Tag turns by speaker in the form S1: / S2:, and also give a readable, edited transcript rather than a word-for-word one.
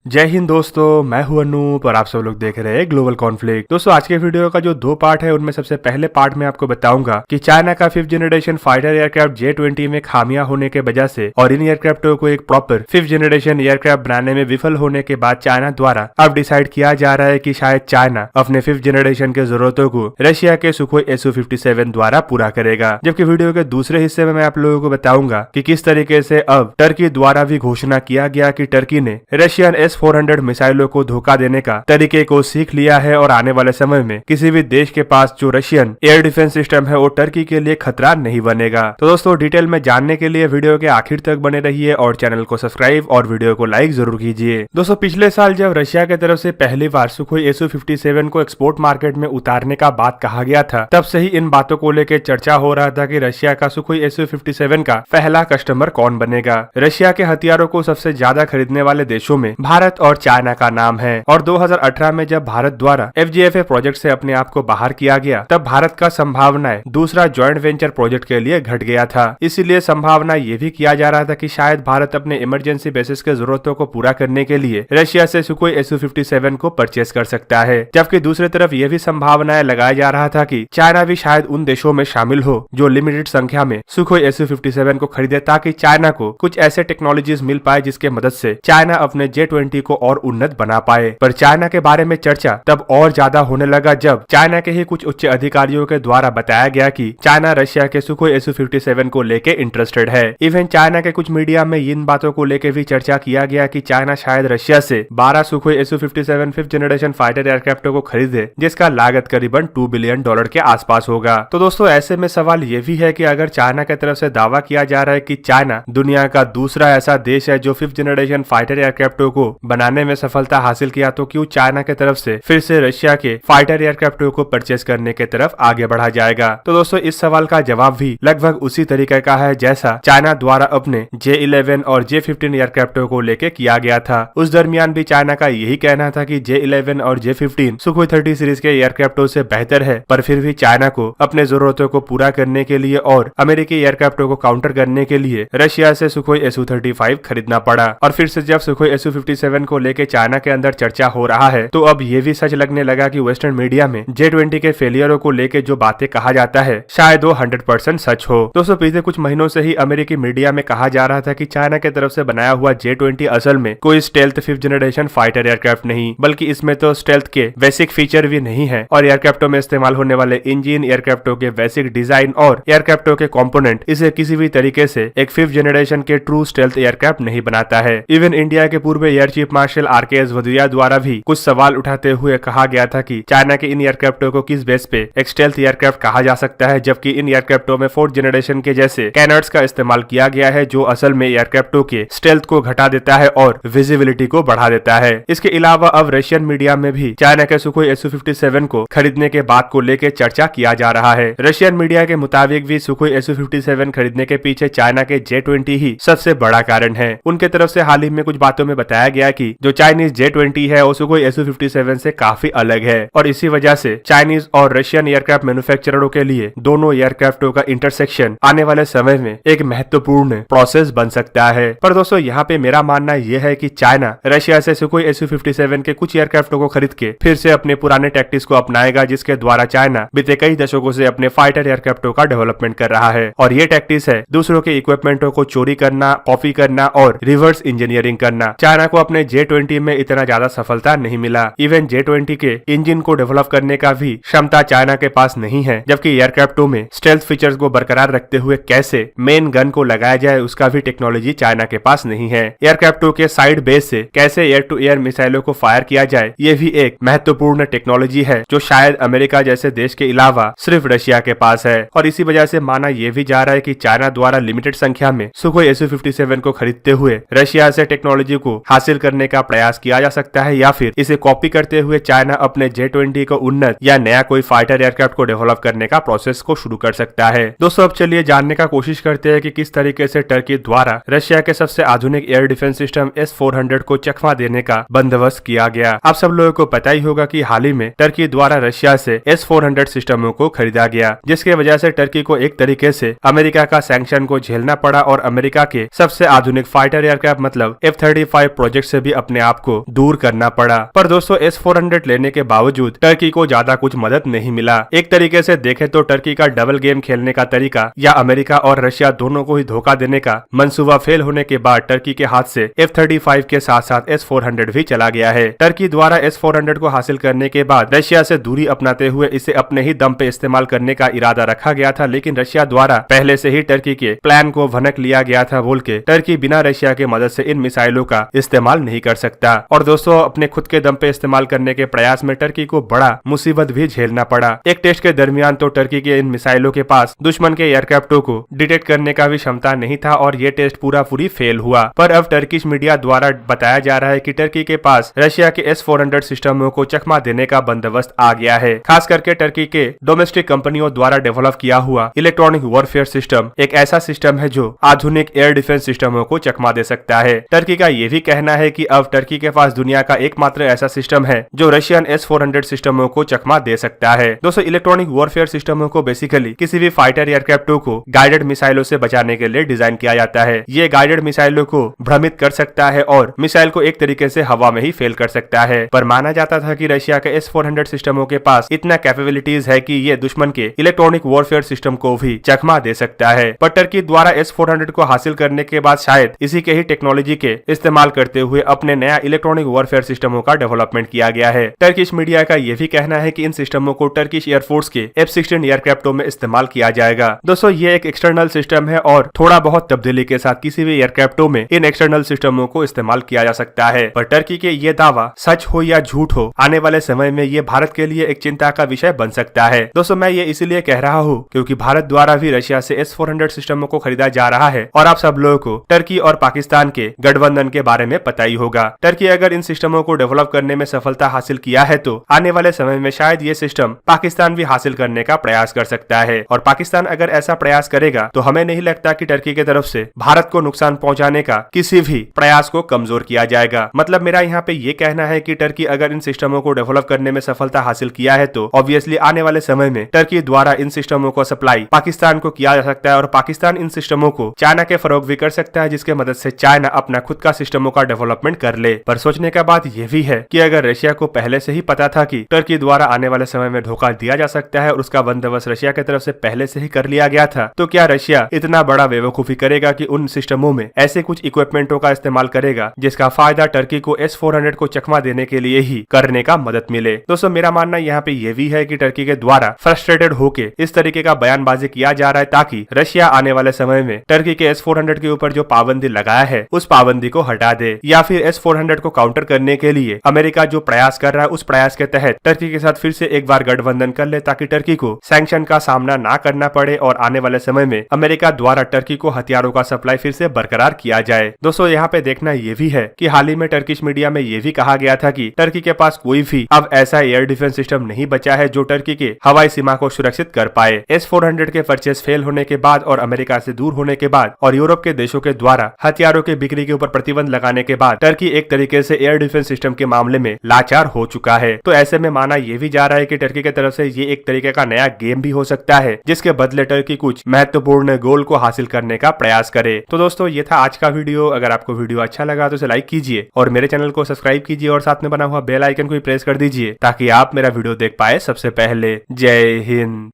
S1: जय हिंद दोस्तों, मैं हूं अनूप और आप सब लोग देख रहे हैं ग्लोबल कॉन्फ्लिक्ट। दोस्तों आज के वीडियो का जो दो पार्ट है उनमें सबसे पहले पार्ट में आपको बताऊंगा कि चाइना का 5th generation fighter aircraft J-20 में खामियां होने के वजह से और इन एयरक्राफ्टों को एक प्रॉपर 5th जनरेशन एयरक्राफ्ट बनाने में विफल होने के बाद चाइना द्वारा अब डिसाइड किया जा रहा है कि शायद चाइना अपने 5th जनरेशन के जरूरतों को रशिया के सुखोई Su-57 द्वारा पूरा करेगा। जबकि वीडियो के दूसरे हिस्से में मैं आप लोगों को बताऊंगा कि किस तरीके से अब टर्की द्वारा भी घोषणा किया गया कि टर्की ने रशियन S-400 मिसाइलों को धोखा देने का तरीके को सीख लिया है और आने वाले समय में किसी भी देश के पास जो रशियन एयर डिफेंस सिस्टम है वो टर्की के लिए खतरा नहीं बनेगा। तो दोस्तों डिटेल में जानने के लिए वीडियो के आखिर तक बने रहिए और चैनल को सब्सक्राइब और वीडियो को लाइक जरूर कीजिए। दोस्तों पिछले साल जब रशिया की तरफ से पहली बार सुखोई Su-57 को एक्सपोर्ट मार्केट में उतारने का बात कहा गया था, तब से ही इन बातों को लेकर चर्चा हो रहा था कि रशिया का सुखोई Su-57 का पहला कस्टमर कौन बनेगा। रशिया के हथियारों को सबसे ज्यादा खरीदने वाले देशों में भारत और चाइना का नाम है और 2018 में जब भारत द्वारा FGFA प्रोजेक्ट से अपने आप को बाहर किया गया तब भारत का संभावनाएं दूसरा जॉइंट वेंचर प्रोजेक्ट के लिए घट गया था। इसीलिए संभावना ये भी किया जा रहा था कि शायद भारत अपने इमरजेंसी बेसिस के जरूरतों को पूरा करने के लिए रशिया से सुखोई Su-57 को परचेस कर सकता है। जबकि दूसरी तरफ ये भी संभावनाएं लगाया जा रहा था कि चाइना भी शायद उन देशों में शामिल हो जो लिमिटेड संख्या में सुखोई Su-57 को खरीदे ताकि चाइना को कुछ ऐसे टेक्नोलॉजीज मिल पाए जिसके मदद से चाइना अपने J-20 को और उन्नत बना पाए। पर चाइना के बारे में चर्चा तब और ज्यादा होने लगा जब चाइना के ही कुछ उच्च अधिकारियों के द्वारा बताया गया कि चाइना रशिया के सुखोई Su-57 को लेके इंटरेस्टेड है। इवन चाइना के कुछ मीडिया में इन बातों को लेकर भी चर्चा किया गया कि चाइना शायद रशिया से 12 Sukhoi Su-57 5th generation fighter एयरक्राफ्टों को खरीदे जिसका लागत करीबन $2 बिलियन के आसपास होगा। तो दोस्तों ऐसे में सवाल ये भी है कि अगर चाइना की तरफ से दावा किया जा रहा है कि चाइना दुनिया का दूसरा ऐसा देश है जो 5th जनरेशन फाइटर एयरक्राफ्टों को बनाने में सफलता हासिल किया, तो क्यों चाइना की तरफ से फिर से रशिया के फाइटर एयरक्राफ्टों को परचेस करने की तरफ आगे बढ़ा जाएगा। तो दोस्तों इस सवाल का जवाब भी लगभग उसी तरीके का है जैसा चाइना द्वारा अपने J-11 और J-15 एयरक्राफ्टों को लेके किया गया था। उस दरमियान भी चाइना का यही कहना था कि J-11 और J-15 सुखोई 30 सीरीज के एयरक्राफ्टों से बेहतर है, पर फिर भी चाइना को अपने जरूरतों को पूरा करने के लिए और अमेरिकी एयरक्राफ्टों को काउंटर करने के लिए रशिया से सुखोई Su-35 खरीदना पड़ा। और फिर से जब सुखोई Su-57 को लेके चाइना के अंदर चर्चा हो रहा है तो अब ये भी सच लगने लगा कि वेस्टर्न मीडिया में J-20 के फेलियरों को लेके जो बातें कहा जाता है शायद वो 100% सच हो। दोस्तों पिछले कुछ महीनों से ही अमेरिकी मीडिया में कहा जा रहा था कि चाइना की तरफ से बनाया हुआ J-20 असल में कोई stealth 5th generation fighter aircraft नहीं, बल्कि इसमें तो स्टेल्थ के बेसिक फीचर भी नहीं है और एयरक्राफ्टों में इस्तेमाल होने वाले इंजन, एयरक्राफ्टों के बेसिक डिजाइन और एयरक्राफ्टों के कंपोनेंट इसे किसी भी तरीके से एक 5th जनरेशन के ट्रू स्टेल्थ एयरक्राफ्ट नहीं बनाता है। इवन इंडिया के पूर्व air chief marshal RKS Bhadauria द्वारा भी कुछ सवाल उठाते हुए कहा गया था कि चाइना के इन एयरक्राफ्टों को किस बेस पे एक स्टेल्थ एयरक्राफ्ट कहा जा सकता है, जबकि इन एयरक्राफ्टों में 4th जनरेशन के जैसे कैनर्ड्स का इस्तेमाल किया गया है जो असल में एयरक्राफ्टों के स्टेल्थ को घटा देता है और विजिबिलिटी को बढ़ा देता है। इसके अलावा अब रशियन मीडिया में भी चाइना के सुखोई Su-57 को खरीदने के बात को लेकर चर्चा किया जा रहा है। रशियन मीडिया के मुताबिक भी सुखोई Su-57 खरीदने के पीछे चाइना के J-20 ही सबसे बड़ा कारण है। उनके तरफ से हाल ही में कुछ बातों में बताया गया कि जो चाइनीज J-20 है वो सुखोई Su-57 से काफी अलग है और इसी वजह से चाइनीज और रशियन एयरक्राफ्ट मैन्युफैक्चररों के लिए दोनों एयरक्राफ्टों का इंटरसेक्शन आने वाले समय में एक महत्वपूर्ण प्रोसेस बन सकता है। पर दोस्तों यहाँ पे मेरा मानना यह है कि चाइना रशिया से सुखोई Su-57 के कुछ एयरक्राफ्टों को खरीद के फिर से अपने पुराने टैक्टिक्स को अपनाएगा जिसके द्वारा चाइना बीते कई दशकों से अपने फाइटर एयरक्राफ्टों का डेवलपमेंट कर रहा है और ये टैक्टिक्स है दूसरों के इक्विपमेंटों को चोरी करना, कॉपी करना और रिवर्स इंजीनियरिंग करना। चाइना को अपने J-20 में इतना ज्यादा सफलता नहीं मिला। इवन J-20 के इंजन को डेवलप करने का भी क्षमता चाइना के पास नहीं है, जबकि एयरक्राफ्टों में स्टेल्थ फीचर्स को बरकरार रखते हुए कैसे मेन गन को लगाया जाए उसका भी टेक्नोलॉजी चाइना के पास नहीं है। एयरक्राफ्टों के साइड बेस से कैसे एयर टू एयर मिसाइलों को फायर किया जाए ये भी एक महत्वपूर्ण टेक्नोलॉजी है जो शायद अमेरिका जैसे देश के अलावा सिर्फ रशिया के पास है। और इसी वजह से माना यह भी जा रहा है कि चाइना द्वारा लिमिटेड संख्या में सुखोई Su-57 को खरीदते हुए रशिया से टेक्नोलॉजी को हासिल करने का प्रयास किया जा सकता है या फिर इसे कॉपी करते हुए चाइना अपने J-20 को उन्नत या नया कोई फाइटर एयरक्राफ्ट को डेवलप करने का प्रोसेस को शुरू कर सकता है। दोस्तों अब चलिए जानने का कोशिश करते हैं कि किस तरीके से टर्की द्वारा रशिया के सबसे आधुनिक एयर डिफेंस सिस्टम S-400 को चकमा देने का बंदोबस्त किया गया। आप सब लोगों को पता ही होगा कि हाल ही में टर्की द्वारा रशिया से S-400 सिस्टमों को खरीदा गया, जिसके वजह से टर्की को एक तरीके से अमेरिका का सैंक्शन को झेलना पड़ा और अमेरिका के सबसे आधुनिक फाइटर एयरक्राफ्ट मतलब F-35 प्रोजेक्ट से से भी अपने आप को दूर करना पड़ा। पर दोस्तों S-400 लेने के बावजूद टर्की को ज्यादा कुछ मदद नहीं मिला। एक तरीके से देखें तो टर्की का डबल गेम खेलने का तरीका या अमेरिका और रशिया दोनों को ही धोखा देने का मंसूबा फेल होने के बाद टर्की के हाथ से F-35 के साथ साथ S-400 भी चला गया है। टर्की द्वारा S-400 को हासिल करने के बाद रशिया से दूरी अपनाते हुए इसे अपने ही दम पे इस्तेमाल करने का इरादा रखा गया था, लेकिन रशिया द्वारा पहले से ही टर्की के प्लान को भनक लिया गया था बोल के टर्की बिना रशिया के मदद से इन मिसाइलों का इस्तेमाल नहीं कर सकता। और दोस्तों अपने खुद के दम पे इस्तेमाल करने के प्रयास में टर्की को बड़ा मुसीबत भी झेलना पड़ा। एक टेस्ट के दरमियान तो टर्की के इन मिसाइलों के पास दुश्मन के एयरक्राफ्टों को डिटेक्ट करने का भी क्षमता नहीं था और ये टेस्ट पूरी फेल हुआ। पर अब टर्किश मीडिया द्वारा बताया जा रहा है कि टर्की के पास रशिया के S-400 सिस्टमों को चकमा देने का बंदोबस्त आ गया है। खास करके टर्की के डोमेस्टिक कंपनियों द्वारा डेवलप किया हुआ इलेक्ट्रॉनिक वॉरफेयर सिस्टम एक ऐसा सिस्टम है जो आधुनिक एयर डिफेंस सिस्टमों को चकमा दे सकता है। टर्की का ये भी कहना है कि अब टर्की के पास दुनिया का एकमात्र ऐसा सिस्टम है जो रशियन S-400 सिस्टमों को चकमा दे सकता है। दोस्तों इलेक्ट्रॉनिक वॉरफेयर सिस्टमों को बेसिकली किसी भी फाइटर एयरक्राफ्टों को गाइडेड मिसाइलों से बचाने के लिए डिजाइन किया जाता है। ये गाइडेड मिसाइलों को भ्रमित कर सकता है और मिसाइल को एक तरीके से हवा में ही फेल कर सकता है। पर माना जाता था कि रशिया के S-400 सिस्टमों के पास इतना कैपेबिलिटीज है कि ये दुश्मन के इलेक्ट्रॉनिक वॉरफेयर सिस्टम को भी चकमा दे सकता है। पर टर्की द्वारा S-400 को हासिल करने के बाद शायद इसी के ही टेक्नोलॉजी के इस्तेमाल करते हुए अपने नया इलेक्ट्रॉनिक वॉरफेयर सिस्टमों का डेवलपमेंट किया गया है। टर्किश मीडिया का यह भी कहना है कि इन सिस्टमों को टर्किश एयरफोर्स के F-16 एयरक्राफ्टों में इस्तेमाल किया जाएगा। दोस्तों ये एक एक्सटर्नल सिस्टम है और थोड़ा बहुत तब्दीली के साथ किसी भी एयरक्राफ्टों में इन एक्सटर्नल सिस्टमों को इस्तेमाल किया जा सकता है। पर टर्की के ये दावा सच हो या झूठ हो, आने वाले समय में ये भारत के लिए एक चिंता का विषय बन सकता है। दोस्तों मैं ये इसीलिए कह रहा हूँ क्योंकि भारत द्वारा भी रशिया से S-400 सिस्टमों को खरीदा जा रहा है और आप सब लोगों को टर्की और पाकिस्तान के गठबंधन के बारे में पता ही होगा। टर्की अगर इन सिस्टमों को डेवलप करने में सफलता हासिल किया है तो आने वाले समय में शायद ये सिस्टम पाकिस्तान भी हासिल करने का प्रयास कर सकता है। और पाकिस्तान अगर ऐसा प्रयास करेगा तो हमें नहीं लगता कि टर्की की तरफ से भारत को नुकसान पहुंचाने का किसी भी प्रयास को कमजोर किया जाएगा। मतलब मेरा यहाँ पे ये कहना है कि टर्की अगर इन सिस्टमों को डेवलप करने में सफलता हासिल किया है तो ऑब्वियसली आने वाले समय में टर्की द्वारा इन सिस्टमों को सप्लाई पाकिस्तान को किया जा सकता है और पाकिस्तान इन सिस्टमों को चाइना के फरोग भी कर सकता है, जिसके मदद से चाइना अपना खुद का सिस्टमों का डेवलपमेंट कर ले। पर सोचने का बात यह भी है कि अगर रशिया को पहले से ही पता था कि टर्की द्वारा आने वाले समय में धोखा दिया जा सकता है और उसका बंदोबस्त रशिया की तरफ से पहले से ही कर लिया गया था, तो क्या रशिया इतना बड़ा बेवकूफी करेगा कि उन सिस्टमों में ऐसे कुछ इक्विपमेंटों का इस्तेमाल करेगा जिसका फायदा टर्की को S-400 को चकमा देने के लिए ही करने का मदद मिले। दोस्तों मेरा मानना यहाँ पे ये भी है कि टर्की के द्वारा फ्रस्ट्रेटेड होके इस तरीके का बयानबाजी किया जा रहा है ताकि रशिया आने वाले समय में टर्की के S-400 के ऊपर जो पाबंदी लगाया है उस पाबंदी को हटा दे, या फिर S-400 को काउंटर करने के लिए अमेरिका जो प्रयास कर रहा है उस प्रयास के तहत टर्की के साथ फिर से एक बार गठबंधन कर ले ताकि टर्की को सैंक्शन का सामना ना करना पड़े और आने वाले समय में अमेरिका द्वारा टर्की को हथियारों का सप्लाई फिर से बरकरार किया जाए। दोस्तों यहाँ पे देखना ये भी है कि हाल ही में टर्किश मीडिया में ये भी कहा गया था कि टर्की के पास कोई भी अब ऐसा एयर डिफेंस सिस्टम नहीं बचा है जो टर्की के हवाई सीमा को सुरक्षित कर पाए। S-400 के परचेस फेल होने के बाद और अमेरिका से दूर होने के बाद और यूरोप के देशों के द्वारा हथियारों के बिक्री के ऊपर प्रतिबंध लगाने के बाद टर्की एक तरीके से एयर डिफेंस सिस्टम के मामले में लाचार हो चुका है। तो ऐसे में माना यह भी जा रहा है कि टर्की की तरफ से ये एक तरीके का नया गेम भी हो सकता है जिसके बदले टर्की कुछ महत्वपूर्ण गोल को हासिल करने का प्रयास करे। तो दोस्तों ये था आज का वीडियो। अगर आपको वीडियो अच्छा लगा तो इसे लाइक कीजिए और मेरे चैनल को सब्सक्राइब कीजिए और साथ में बना हुआ बेल आइकन को भी प्रेस कर दीजिए ताकि आप मेरा वीडियो देख पाए सबसे पहले। जय हिंद।